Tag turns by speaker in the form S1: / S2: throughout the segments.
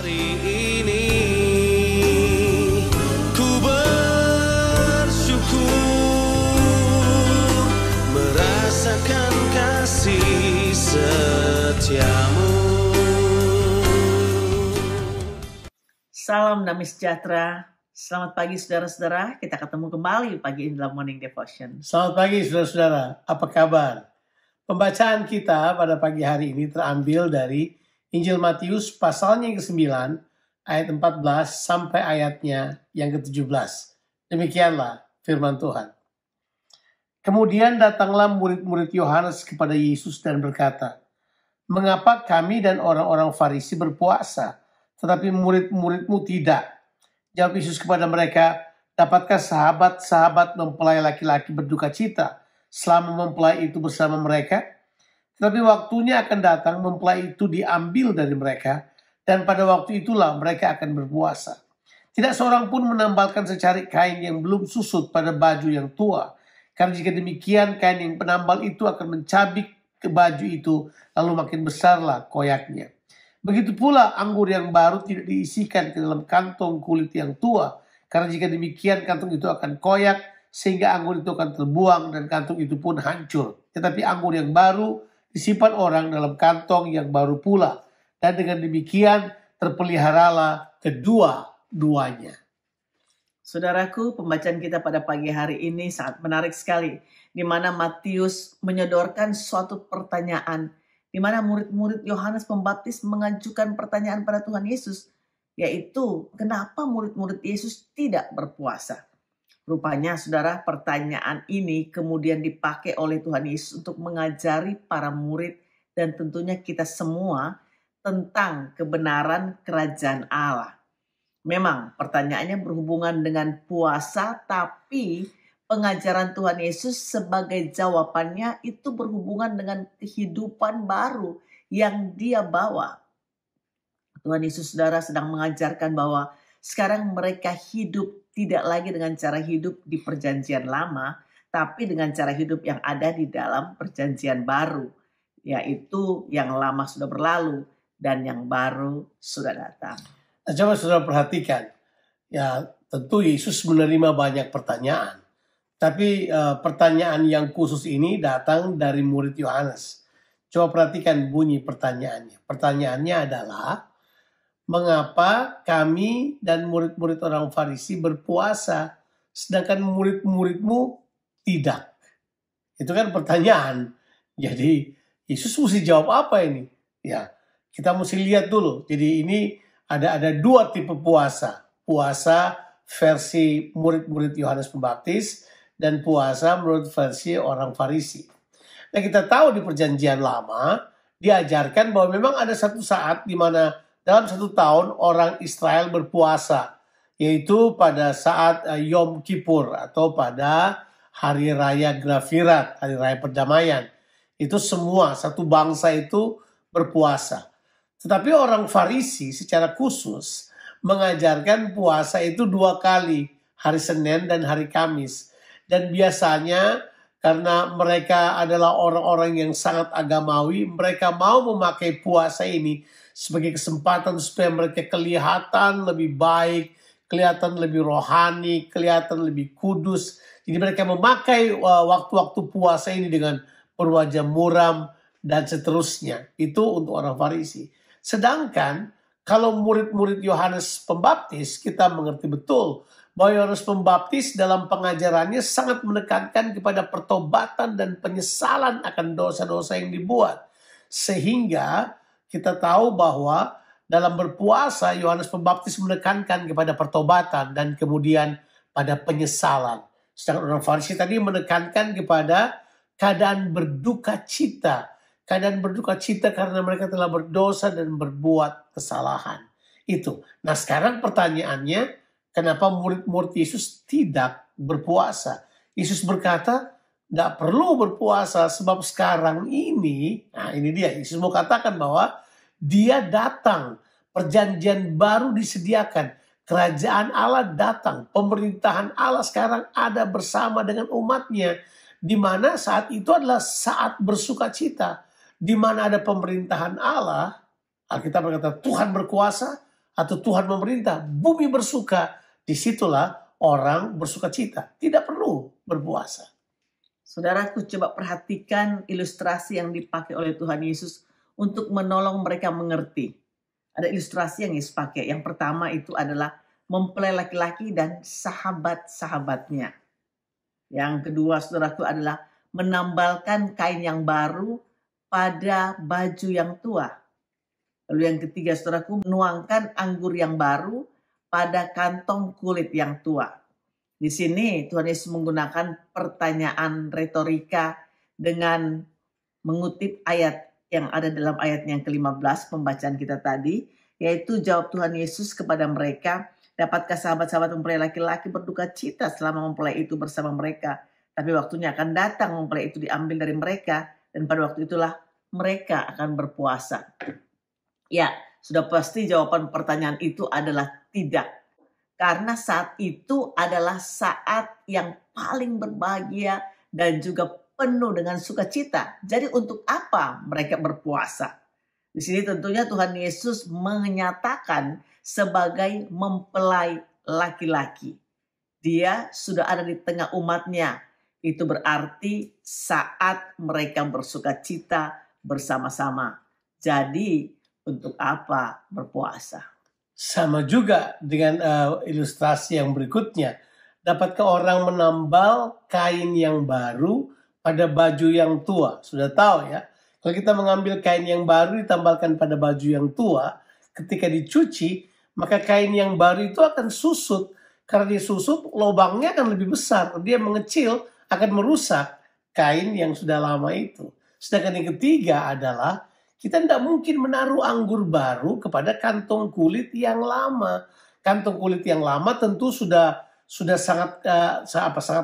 S1: hari ini ku bersyukur merasakan kasih setiamu.
S2: Salam damai sejahtera. Selamat pagi saudara-saudara. Kita ketemu kembali pagi ini dalam Morning Devotion.
S3: Selamat pagi saudara-saudara. Apa kabar? Pembacaan kita pada pagi hari ini terambil dari Injil Matius pasalnya yang ke-9 ayat 14 sampai ayatnya yang ke-17. Demikianlah firman Tuhan. Kemudian datanglah murid-murid Yohanes kepada Yesus dan berkata, "Mengapa kami dan orang-orang Farisi berpuasa, tetapi murid-muridmu tidak?" Jawab Yesus kepada mereka, "Dapatkah sahabat-sahabat mempelai laki-laki berduka cita selama mempelai itu bersama mereka? Tetapi waktunya akan datang mempelai itu diambil dari mereka, dan pada waktu itulah mereka akan berpuasa. Tidak seorang pun menambalkan secarik kain yang belum susut pada baju yang tua, karena jika demikian kain yang penambal itu akan mencabik ke baju itu, lalu makin besarlah koyaknya. Begitu pula anggur yang baru tidak diisikan ke dalam kantong kulit yang tua, karena jika demikian kantong itu akan koyak, sehingga anggur itu akan terbuang dan kantong itu pun hancur. Tetapi anggur yang baru disimpan orang dalam kantong yang baru pula, dan dengan demikian terpeliharalah kedua-duanya."
S2: Saudaraku, pembacaan kita pada pagi hari ini sangat menarik sekali, di mana Matius menyodorkan suatu pertanyaan, di mana murid-murid Yohanes Pembaptis mengajukan pertanyaan pada Tuhan Yesus, yaitu kenapa murid-murid Yesus tidak berpuasa. Rupanya saudara, pertanyaan ini kemudian dipakai oleh Tuhan Yesus untuk mengajari para murid dan tentunya kita semua tentang kebenaran kerajaan Allah. Memang pertanyaannya berhubungan dengan puasa, tapi pengajaran Tuhan Yesus sebagai jawabannya itu berhubungan dengan kehidupan baru yang dia bawa. Tuhan Yesus saudara sedang mengajarkan bahwa sekarang mereka hidup tidak lagi dengan cara hidup di perjanjian lama, tapi dengan cara hidup yang ada di dalam perjanjian baru, yaitu yang lama sudah berlalu dan yang baru sudah datang.
S3: Nah, coba saudara perhatikan, ya tentu Yesus menerima banyak pertanyaan. Tapi pertanyaan yang khusus ini datang dari murid Yohanes. Coba perhatikan bunyi pertanyaannya. Pertanyaannya adalah, mengapa kami dan murid-murid orang Farisi berpuasa, sedangkan murid-muridmu tidak? Itu kan pertanyaan. Jadi Yesus mesti jawab apa ini? Ya, kita mesti lihat dulu. Jadi ini ada dua tipe puasa. Puasa versi murid-murid Yohanes Pembaptis dan puasa menurut versi orang Farisi. Nah, kita tahu di perjanjian lama diajarkan bahwa memang ada satu saat di mana dalam satu tahun orang Israel berpuasa, yaitu pada saat Yom Kippur atau pada Hari Raya Grafirat, Hari Raya Perdamaian. Itu semua satu bangsa itu berpuasa. Tetapi orang Farisi secara khusus mengajarkan puasa itu 2 kali, hari Senin dan hari Kamis. Dan biasanya karena mereka adalah orang-orang yang sangat agamawi, mereka mau memakai puasa ini sebagai kesempatan supaya mereka kelihatan lebih baik, kelihatan lebih rohani, kelihatan lebih kudus. Jadi mereka memakai waktu-waktu puasa ini dengan berwajah muram dan seterusnya. Itu untuk orang Farisi. Sedangkan kalau murid-murid Yohanes Pembaptis, kita mengerti betul bahwa Yohanes Pembaptis dalam pengajarannya sangat menekankan kepada pertobatan dan penyesalan akan dosa-dosa yang dibuat. Sehingga kita tahu bahwa dalam berpuasa Yohanes Pembaptis menekankan kepada pertobatan dan kemudian pada penyesalan. Sedangkan orang Farisi tadi menekankan kepada keadaan berduka cita. Keadaan berduka cita karena mereka telah berdosa dan berbuat kesalahan. Itu. Nah, sekarang pertanyaannya, kenapa murid-murid Yesus tidak berpuasa? Yesus berkata, tidak perlu berpuasa sebab sekarang ini, nah ini dia, Yesus mau katakan bahwa dia datang, perjanjian baru disediakan, kerajaan Allah datang, pemerintahan Allah sekarang ada bersama dengan umatnya, di mana saat itu adalah saat bersuka cita, di mana ada pemerintahan Allah. Alkitab berkata Tuhan berkuasa, atau Tuhan memerintah, bumi bersuka, disitulah orang bersuka cita. Tidak perlu berpuasa.
S2: Saudaraku, coba perhatikan ilustrasi yang dipakai oleh Tuhan Yesus untuk menolong mereka mengerti. Ada ilustrasi yang Yesus pakai. Yang pertama itu adalah mempelai laki-laki dan sahabat-sahabatnya. Yang kedua, saudaraku, adalah menambalkan kain yang baru pada baju yang tua. Lalu yang ketiga, saudaraku, menuangkan anggur yang baru pada kantong kulit yang tua. Di sini Tuhan Yesus menggunakan pertanyaan retorika dengan mengutip ayat yang ada dalam ayat yang ke-15 pembacaan kita tadi, yaitu jawab Tuhan Yesus kepada mereka, dapatkah sahabat-sahabat mempelai laki-laki berduka cita selama mempelai itu bersama mereka? Tapi waktunya akan datang mempelai itu diambil dari mereka, dan pada waktu itulah mereka akan berpuasa. Ya, sudah pasti jawaban pertanyaan itu adalah tidak. Karena saat itu adalah saat yang paling berbahagia dan juga penuh dengan sukacita. Jadi untuk apa mereka berpuasa? Di sini tentunya Tuhan Yesus menyatakan sebagai mempelai laki-laki. Dia sudah ada di tengah umatnya. Itu berarti saat mereka bersukacita bersama-sama. Jadi untuk apa berpuasa?
S3: Sama juga dengan ilustrasi yang berikutnya. Dapatkah orang menambal kain yang baru pada baju yang tua? Sudah tahu ya. Kalau kita mengambil kain yang baru ditambalkan pada baju yang tua, ketika dicuci, maka kain yang baru itu akan susut. Karena dia susut, lubangnya akan lebih besar. Dia mengecil, akan merusak kain yang sudah lama itu. Sedangkan yang ketiga adalah kita tidak mungkin menaruh anggur baru kepada kantong kulit yang lama. Kantong kulit yang lama tentu sudah sangat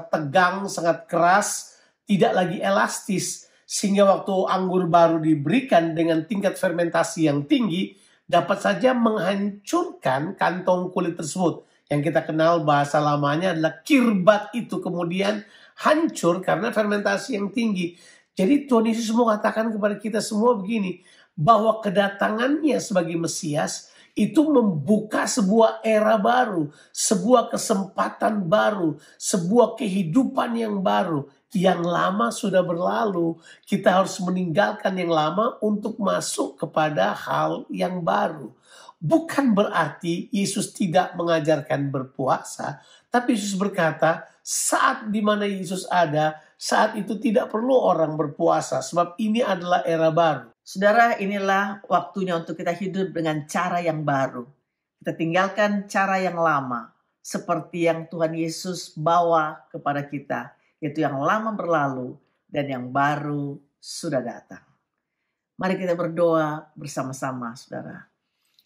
S3: tegang, sangat keras, tidak lagi elastis, sehingga waktu anggur baru diberikan dengan tingkat fermentasi yang tinggi dapat saja menghancurkan kantong kulit tersebut. Yang kita kenal bahasa lamanya adalah kirbat, itu kemudian hancur karena fermentasi yang tinggi. Jadi Tuhan Yesus mau katakan kepada kita semua begini, bahwa kedatangannya sebagai Mesias itu membuka sebuah era baru, sebuah kesempatan baru, sebuah kehidupan yang baru. Yang lama sudah berlalu, kita harus meninggalkan yang lama untuk masuk kepada hal yang baru. Bukan berarti Yesus tidak mengajarkan berpuasa, tapi Yesus berkata, saat di mana Yesus ada, saat itu tidak perlu orang berpuasa, sebab ini adalah era baru.
S2: Saudara, inilah waktunya untuk kita hidup dengan cara yang baru. Kita tinggalkan cara yang lama, seperti yang Tuhan Yesus bawa kepada kita, yaitu yang lama berlalu dan yang baru sudah datang. Mari kita berdoa bersama-sama, saudara.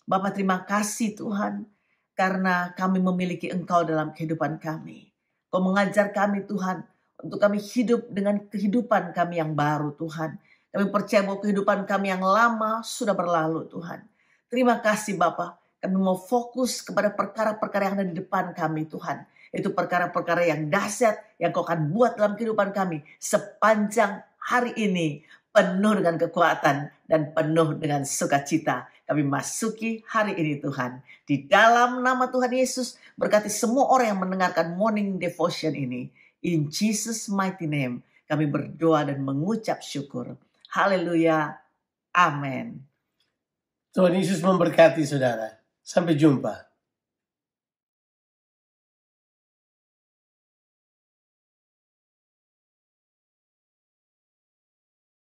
S2: Bapa, terima kasih Tuhan, karena kami memiliki Engkau dalam kehidupan kami. Kau mengajar kami Tuhan, untuk kami hidup dengan kehidupan kami yang baru Tuhan. Kami percaya bahwa kehidupan kami yang lama sudah berlalu Tuhan. Terima kasih Bapa. Kami mau fokus kepada perkara-perkara yang ada di depan kami Tuhan. Itu perkara-perkara yang dahsyat yang Kau akan buat dalam kehidupan kami sepanjang hari ini. Penuh dengan kekuatan dan penuh dengan sukacita. Kami masuki hari ini Tuhan. Di dalam nama Tuhan Yesus, berkati semua orang yang mendengarkan morning devotion ini. In Jesus mighty name, kami berdoa dan mengucap syukur. Haleluya. Amin.
S3: Tuhan Yesus memberkati saudara. Sampai jumpa.